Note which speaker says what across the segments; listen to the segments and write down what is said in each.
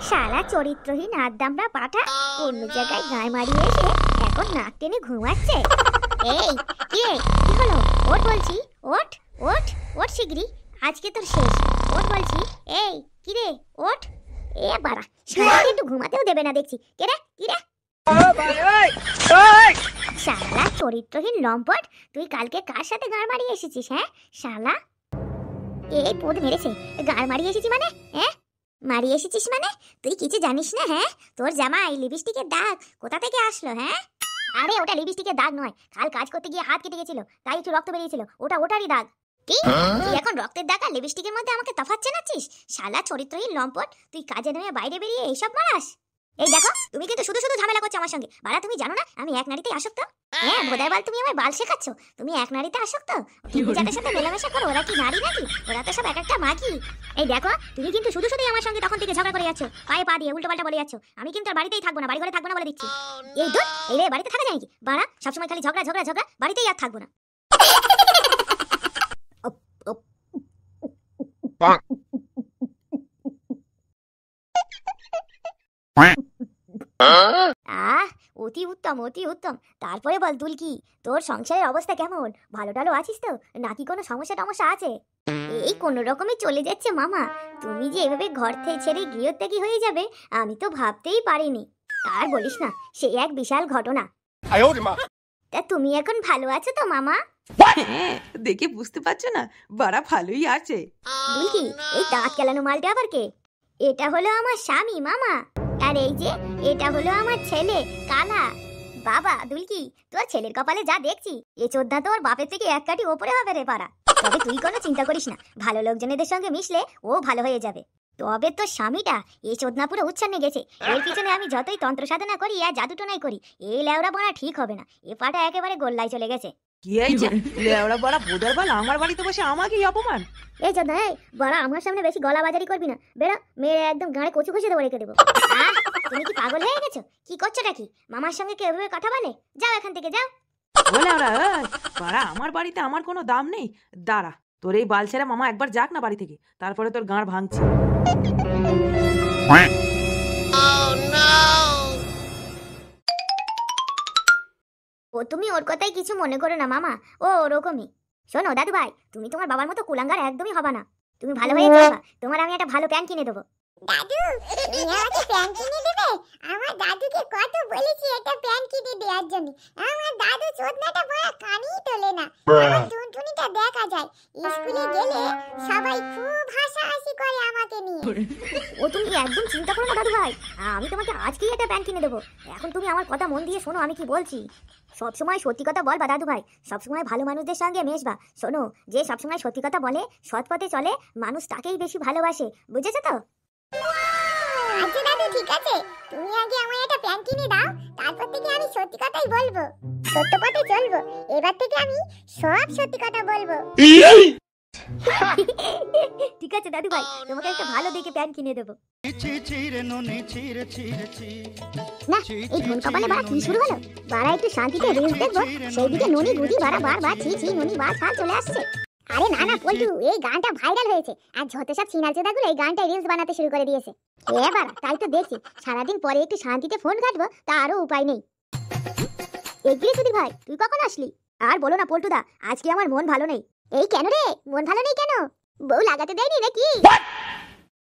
Speaker 1: শালা চরিত্রহীন আদ্দামরা পাঠা অন্য জায়গায় গায়ে মারিয়ে এসে এখন নাক টেনে ঘুমাচ্ছে। এই কে, কি হলো? ওঠ বলছি, ওঠ ওঠ ওঠ শিগগিরি, আজকে তোর শেষ। ওঠ বলছি। এই কি রে, ওঠ। এ বাড়া, শালাকে একটু ঘুমাতেও দেবে না দেখছি। কে রে, কি রে? শালা চরিত্রহীন লম্পট, তুই কালকে কার সাথে গাড় মারিয়ে এসেছিস? হ্যাঁ শালা, এই পোদ মেরেছে। গাড় মারিয়ে এসেছি মানে? হ্যাঁ মারিয়ে এসেছিস মানে? তুই কিছু জানিস না? হ্যাঁ, তোর জামাই লিপস্টিকের দাগ কোথা থেকে আসলো? হ্যাঁ, আরে ওটা লিপস্টিকের দাগ নয়, কাল কাজ করতে গিয়ে হাত কেটে গেছিল, তাই একটু রক্ত বেরিয়েছিল, ওটারই দাগ। কি তুই এখন রক্তের দাগ আর লিপস্টিকের মধ্যে আমাকে তফাৎ চেনাচ্ছিস? শালা চরিত্রহীন লম্পট, তুই কাজে নেমে বাইরে বেরিয়ে এইসব মারাস? এই দেখো, তুমি কিন্তু শুধু শুধু ঝামেলা করছো আমার সঙ্গে। বাড়া, তুমি জানো না আমি এক নারীতেই আসক্ত? হ্যাঁ ভোদাই বাল, তুমি আমায় বাল শেখাচ্ছ। তুমি এক নারীতে আসক্ত? যাদের সাথে মেলামেশা করো ওরা কি নারী নাকি? ওরা তো সব এক একটা মাগি। এই দেখো, তুমি কিন্তু শুধু শুধুই আমার সঙ্গে তখন থেকে ঝগড়া করে যাচ্ছ, পায়ে পা দিয়ে উল্টো পাল্টা বলে যাচ্ছ। আমি কিন্তু আর বাড়িতেই থাকবো না, বাড়ি ঘরে থাকবো না বলে দিচ্ছি। এই দূর, এই রে বাড়িতে থাকা যায় নাকি? বাড়া, সবসময় খালি ঝগড়া ঝগড়া ঝগড়া, বাড়িতেই আর থাকবো না। আহ, অতি উত্তম অতি উত্তম। তারপরে বল দুলকি, তোর সংসারের অবস্থা কেমন? ভালো টালো আছিস তো, নাকি কোনো সমস্যা টমস্যা আছে? এই কোনো রকমে চলে যাচ্ছে মামা। তুমি যে এভাবে ঘর থেকে ছেড়ে গৃহত্যাগী হয়ে যাবে আমি তো ভাবতেই পারিনি। আর বলিস না, সে এক বিশাল ঘটনা। তা তুমি এখন ভালো আছো তো মামা?
Speaker 2: দেখে বুঝতে পারছো না, বাড়া ভালোই আছে।
Speaker 1: দুলকি, এই দাঁত কেলানো মালটা আবার কে? এটা হলো আমার স্বামী মামা, আর এই যে এটা হলো আমার ছেলে কালা। বাবা দুলকি, তোর ছেলের কপালে যা দেখছি, এ চোদ্দা তোর বাপের থেকে এক কাঠি ওপরে হবে রে পাড়া। তবে তুই কোনো চিন্তা করিস না, ভালো লোকজনেদের সঙ্গে মিশলে ও ভালো হয়ে যাবে। তবে তোর স্বামীটা এই চোদনা পুরো উচ্ছন্নে গেছে। এর পিছনে আমি যতই তন্ত্র সাধনা করি আর জাদু টোনাই করি, এই লেওড়া বড়া ঠিক হবে না। এ পাটা একেবারে গোল্লায় চলে গেছে।
Speaker 2: কি হয়েছে? লেওড়া বড়া বোধার বল আমার বাড়িতে বসে আমাকেই অপমান।
Speaker 1: এই চোদনা, এই বড়া, আমার সামনে বেশি গলা বাজারি করবি না। বেরো, মেরে একদম গাঁড়ে কচু খসে দেবো, রেখে দেবো। তুমি কি পাগল হয়ে গেছো? কি করছোটা কি? মামার সঙ্গে কেউ এভাবে কথা বলে? যাও এখান থেকে, যাও।
Speaker 2: বাড়া, আমার বাড়িতে আমার কোনো দাম নেই। দাঁড়া, তোর এই বাল ছেড়ে মামা একবার যাক না বাড়ি থেকে, তারপরে তোর গাঁড় ভাঙছি।
Speaker 1: ও তুমি ওর কথাই কিছু মনে করো না মামা, ও ওরকমই। শোনো দাদু ভাই, তুমি তোমার বাবার মতো কুলাঙ্গার একদমই হবা না। তুমি ভালো হয়ে যাবা, তোমার আমি একটা ভালো প্যান্ট কিনে দেবো। দাদু, তুমি আমাকে প্যান্ট কিনে দেবে? আমার দাদুকে কত বলেছি একটা প্যান্ট কিনে দেওয়ার জন্য, আমার দাদু চোদনাটা বড় কানই তোলে না। আমার টুনটুনিটা দেখা যায় স্কুলে গেলে সবাই খুব হাসাহাসি করে আমাকে নিয়ে। ও তুমি একদম চিন্তা করো না দাদু ভাই, আমি তোমাকে আজকেই একটা প্যান্ট কিনে দেবো। এখন তুমি আমার কথা মন দিয়ে শোনো আমি কি বলছি। সবসময় সত্যি কথা বলবা দাদু ভাই, সবসময় ভালো মানুষদের সঙ্গে মেশবা। শোনো, যে সবসময় সত্যি কথা বলে, সৎ পথে চলে, মানুষ তাকেই বেশি ভালোবাসে, বুঝেছো তো? আচ্ছা দাদু, ঠিক আছে, তুমি আগে আমায় একটা প্যান্ট কিনে দাও, তারপর থেকে আমি সত্যি কথাই বলবো, সত্য পথে চলবো। এবার থেকে আমি সব সত্যি কথা বলবো। ঠিক আছে দাদু ভাই, তোমাকে একটা ভালো দেখে প্যান্ট কিনে দেবো। না, এই ধন কপালে বাড়া কি শুরু হলো? বাড়া একটু শান্তিতে রিলস দেখবো, সেইদিকে ননি গুজি বাড়া বারবার ছি ছি ননি বাস ফাল চলে আসছে। আরে না না পল্টু, এই গানটা ভাইরাল হয়েছে, আর যত সব সিনাল চোদাগুলো এই গানটা রিলস বানাতে শুরু করে দিয়েছে। এবার তাই তো দেখছি, সারাদিন পরে একটু শান্তিতে ফোন ঘাটবো, তারও উপায় নেই। এগিয়ে সুধীর ভাই, তুই কখন আসলি? আর বলো না পল্টুদা, আজকে আমার মন ভালো নেই। এই কেন রে, মন ভালো নেই কেন? বউ লাগাতে দেয়নি নাকি?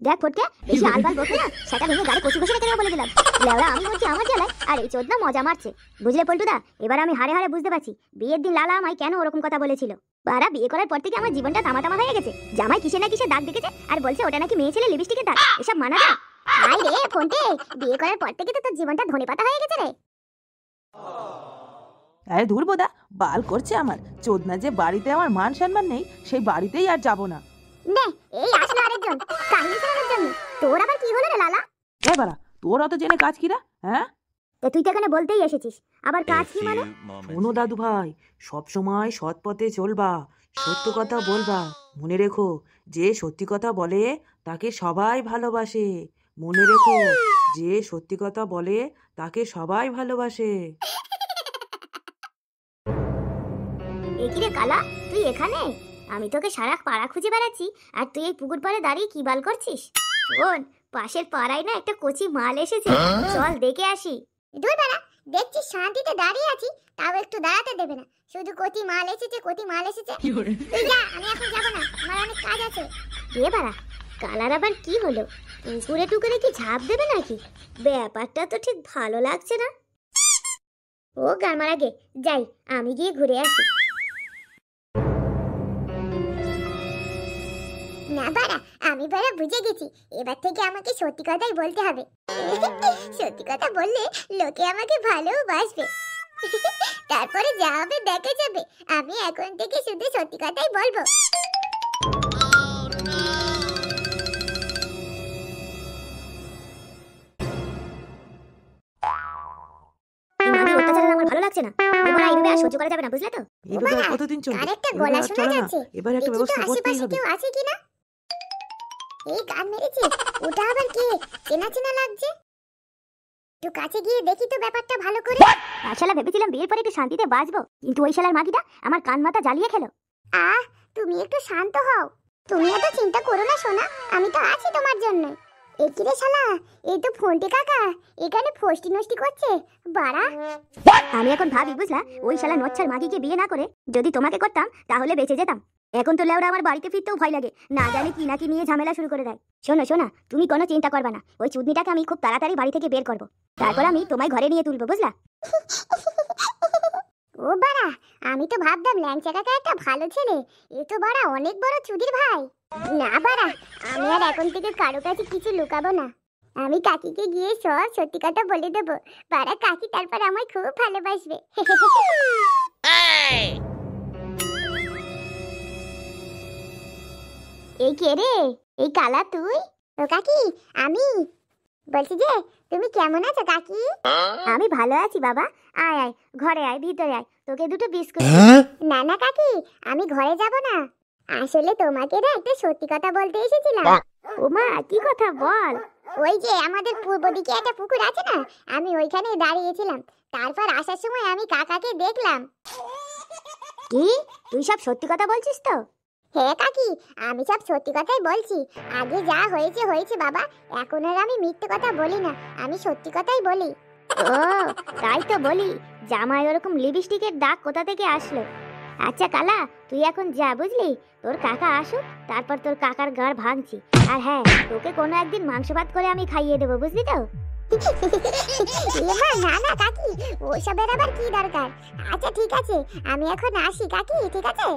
Speaker 1: দেখ ফটকে, বেশি আলবাল বকে না, সেটা ভেঙে গাড়ি কচু কচু রেখে দেবো বলে দিলাম। লেওড়া আমি হচ্ছি আমার জ্বালায়, আর এই চোদনা মজা মারছে। বুঝলে পল্টুদা, এবার আমি হারে হারে বুঝতে পারছি বিয়ের দিন লালা আমায় কেন ওরকম কথা বলেছিল। বারা, বিয়ে করার পর থেকে আমার জীবনটা তামা তামা হয়ে গেছে। জামাই কিসে না কিসে দাগ দেখেছে, আর বলছে ওটা নাকি মেয়ে ছেলে লিপস্টিকের দাগ। এসব মানা যায়? আই রে ফোনটে, বিয়ে করার পর থেকে তো তোর জীবনটা ধনে পাতা হয়ে গেছে রে।
Speaker 2: আরে ধুর বোদা, বাল করছে আমার। চোদনা যে বাড়িতে আমার মান সম্মান নেই, সেই বাড়িতেই আর যাবো না।
Speaker 1: নে, এই আসলো আরেকজন কাহিনী শোনানোর জন্য। তোর আবার কি হলো রে লালা?
Speaker 2: এ বাড়া, তোর অত জেনে কাজ কি রে? হ্যাঁ,
Speaker 1: তা তুই তো এখানে বলতেই এসেছিস, আবার কাজ কি মানে?
Speaker 2: শোনো দাদু ভাই, সবসময় সৎ পথে চলবা, সত্য কথা বলবা। মনে রেখো, যে সত্যি কথা বলে তাকে সবাই ভালোবাসে। মনে রেখো, যে সত্যি কথা বলে তাকে সবাই ভালোবাসে।
Speaker 1: এ কি রে কালা, তুই এখানে? আমি তোকে সারা পাড়া খুঁজে বেড়াচ্ছি আর তুই এই পুকুর পাড়ে দাঁড়িয়ে কি বাল করছিস? শোন, পাশের পাড়ায় না একটা কচি মাল এসেছে, চল দেখে আসি। দূর বাড়া, দেখছিস শান্তিতে দাঁড়িয়ে আছি, তাও একটু দাঁড়াতে দেবে না। শুধু কচি মাল এসেছে, কচি মাল এসেছে। তুই যা, আমি এখন যাব না, আমার অনেক কাজ আছে। এ বাড়া, কালার আবার কি হলো? পুকুরে টুকুরে কি ঝাঁপ দেবে নাকি? ব্যাপারটা তো ঠিক ভালো লাগছে না। ও গানমার আগে যাই, আমি গিয়ে ঘুরে আসি। না বাড়া, আমি বাড়া বুঝে গেছি, এবার থেকে আমাকে সত্যি কথাই বলতে হবে। সত্যি কথা বললে লোকে আমাকে ভালোবাসবে। তারপরে যা হবে দেখা যাবে। আমি এখন থেকে শুধু সত্যি কথাই বলবো। আমার ভালো লাগছে না, এবার এইভাবে আর সহ্য করা যাবে না, বুঝলে তো?
Speaker 2: এইভাবে আর কতদিন চলবে?
Speaker 1: আরেকটা গলা শোনা যাচ্ছে,
Speaker 2: এবার একটা ব্যবস্থা করতেই হবে।
Speaker 1: কেউ আছে কিনা? এই গান মেরেছে, ওটা আবার কে? চেনা চেনা লাগছে। একটু কাছে গিয়ে দেখি তো ব্যাপারটা ভালো করে। আসলে ভেবেছিলাম বিয়ের পরে একটু শান্তিতে বাঁচবো, কিন্তু ওই শালার মাগিটা আমার কান মাথা জ্বালিয়ে খেলো। তুমি একটু শান্ত হও, তুমি এত চিন্তা করো না সোনা, আমি তো আছি তোমার জন্য। এই কি রে শালা, এই তো ফোনটি কাকা এখানে ফষ্টি নষ্টি করছে বাড়া। আমি এখন ভাবি বুঝলা, ওই শালা নচ্ছার মাগিকে বিয়ে না করে যদি তোমাকে করতাম তাহলে বেঁচে যেতাম। এখন তো লেওড়া আমার বাড়িতে ফিরতেও ভয় লাগে, না জানি কি নাকি নিয়ে ঝামেলা শুরু করে দেয়। শোনো শোনা, তুমি কোনো চিন্তা করবে না, ওই চুদনিটাকে আমি খুব তাড়াতাড়ি বাড়ি থেকে বের করব, তারপর আমি তোমায় ঘরে নিয়ে তুলবো, বুঝলা? ও বাড়া, আমি তো ভাবতাম ল্যাংচা কাকা একটা ভালো ছেলে, এ তো বাড়া অনেক বড় চুদির ভাই। না বাড়া, আমি আর এখন থেকে কারো কাছে কিছু লুকাবো না, আমি কাকিকে গিয়ে সব সত্যি কথা বলে দেবো। বাড়া কাকি তারপর আমায় খুব ভালোবাসবে। এই কে রে? এই কালা তুই? ও কাকি, আমি বলছি যে তুমি কেমন আছো কাকি? আমি ভালো আছি বাবা, আয় আয় ঘরে আয়, ভিতরে আয়, তোকে দুটো বিস্কুট। না না কাকি, আমি ঘরে যাব না, আসলে তোমাকে না একটা সত্যি কথা বলতে এসেছিলাম। ওমা, কি কথা বল? ওই যে আমাদের পূর্ব দিকে একটা পুকুর আছে না, আমি ওইখানে দাঁড়িয়েছিলাম, তারপর আসার সময় আমি কাকাকে দেখলাম। কি, তুই সব সত্যি কথা বলছিস তো? হ্যাঁ কাকি, আমি সব সত্যি কথাই বলছি। আগে যা হয়েছে হয়েছে বাবা, এখন আর আমি মিথ্যে কথা বলি না, আমি সত্যি কথাই বলি। ও তাই তো বলি, জামাই ওরকম লিপস্টিকের দাগ কোথা থেকে আসলো? আচ্ছা কালা, তুই এখন যা, বুঝলি? তোর কাকা আসুক, তারপর তোর কাকার গাড় ভাঙছি। আর হ্যাঁ, তোকে কোনো একদিন মাংস ভাত করে আমি খাইয়ে দেবো, বুঝলি তো? না না কাকি, ওসবের আবার কি দরকার? আচ্ছা ঠিক আছে, আমি এখন আসি কাকি, ঠিক আছে?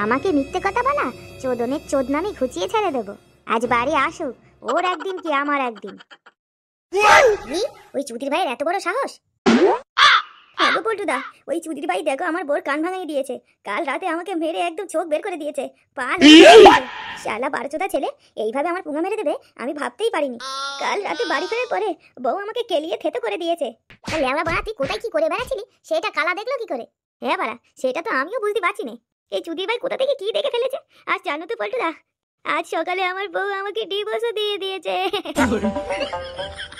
Speaker 1: আমাকে মিথ্যে কথা বলা, চোদনের চোদনামি খুঁচিয়ে ছেড়ে দেবো। আজ বাড়ি আসুক, ওর একদিন কি আমার একদিন। ওই চুদির ভাইয়ের এত বড় সাহস! হ্যাঁ গো পল্টুদা, ওই চুদির ভাই দেখো আমার বোর কান ভাঙিয়ে দিয়েছে, কাল রাতে আমাকে মেরে একদম চোখ বের করে দিয়েছে, পান শালা বারোচোদা ছেলে এইভাবে আমার পুঙ্গা মেরে দেবে আমি ভাবতেই পারিনি। কাল রাতে বাড়ি ফেরার পরে বউ আমাকে কেলিয়ে থেতো করে দিয়েছে। লেওড়া বাড়া, তুই কোথায় কি করে বেড়াচ্ছিলি সেটা কালা দেখলো কি করে? হ্যাঁ বাড়া, সেটা তো আমিও বুঝতে পারছি না, এই চুদির ভাই কোথা থেকে কি দেখে ফেলেছে। আর জানো তো পল্টুদা, আজ সকালে আমার বউ আমাকে ডিভোর্সও দিয়ে দিয়েছে।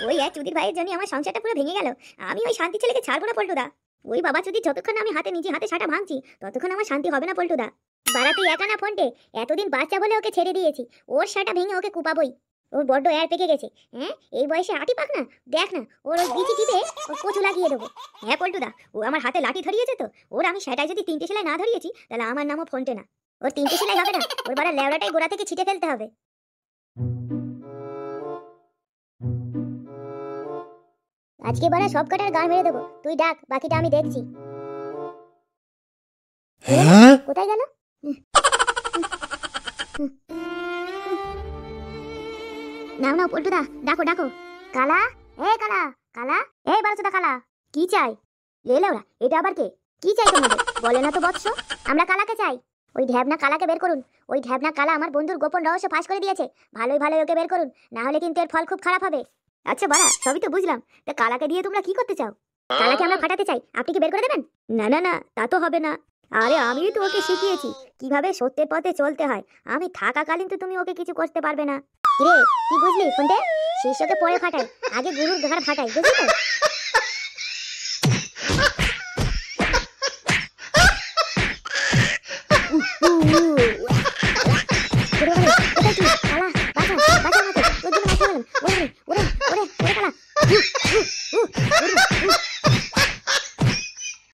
Speaker 1: ওই এক চুদির ভাইয়ের জন্য আমার সংসারটা পুরো ভেঙে গেল, আমি ওই শান্তি ছেলেকে ছাড়বো না পল্টুদা। ওই বাবা চুদি যতক্ষণ আমি নিজে হাতে সাটা ভাঙছি ততক্ষণ আমার শান্তি হবে না পল্টুদা। বাড়া তুই একা না ফোনটে, এতদিন বাচ্চা বলে ওকে ছেড়ে দিয়েছি, ওর সাটা ভেঙে ওকে কুপাবই। ওর বড্ড এর পেকে গেছে, হ্যাঁ এই বয়সে আটি পাক না, দেখ না ওর ওই বিচি টিপে ওর কচু লাগিয়ে দেবো। হ্যাঁ পল্টুদা, ও আমার হাতে লাঠি ধরিয়েছে তো, ওর আমি সেটাই যদি 3টে সেলাই না ধরিয়েছি তাহলে আমার নামও ফোনটে না। ওর 3টে সেলাই হবে না, ওর বাড়া লেওড়াটাই গোড়া থেকে ছিটে ফেলতে হবে। আজকে বাড়া সব কাটার গান মেরে দেবো, তুই ডাক, বাকিটা আমি দেখছি। কোথায় গেল? নাও নাও পল্টুদা, ডাকো ডাকো। কালা, এ কালা, কালা, এই বারোচোদা কালা, কি চাই? লেওরা, এটা আবার কে? কি চাই তোমাদের বলে না তো বৎস? আমরা কালাকে চাই। ওই ঢ্যাবনা কালাকে বের করুন, ওই ঢ্যাবনা কালা আমার বন্ধুর গোপন রহস্য ফাঁস করে দিয়েছে, ভালোই ভালোই ওকে বের করুন, না হলে কিন্তু এর ফল খুব খারাপ হবে। আচ্ছা বাড়া, সবই তো বুঝলাম, তা কালাকে দিয়ে তোমরা কি করতে চাও? কালাকে আমরা ফাটাতে চাই, আপনি কি বের করে দেবেন? না না না, তা তো হবে না। আরে আমিই তো ওকে শিখিয়েছি কিভাবে সত্যের পথে চলতে হয়, আমি থাকাকালীন তো তুমি ওকে কিছু করতে পারবে না। রে কি বুঝলি ফোনটে? শিষ্যকে পরে ফাটাই, আগে গুরুর ঘাড় ফাটাই, বুঝলি তো? ওরে শালা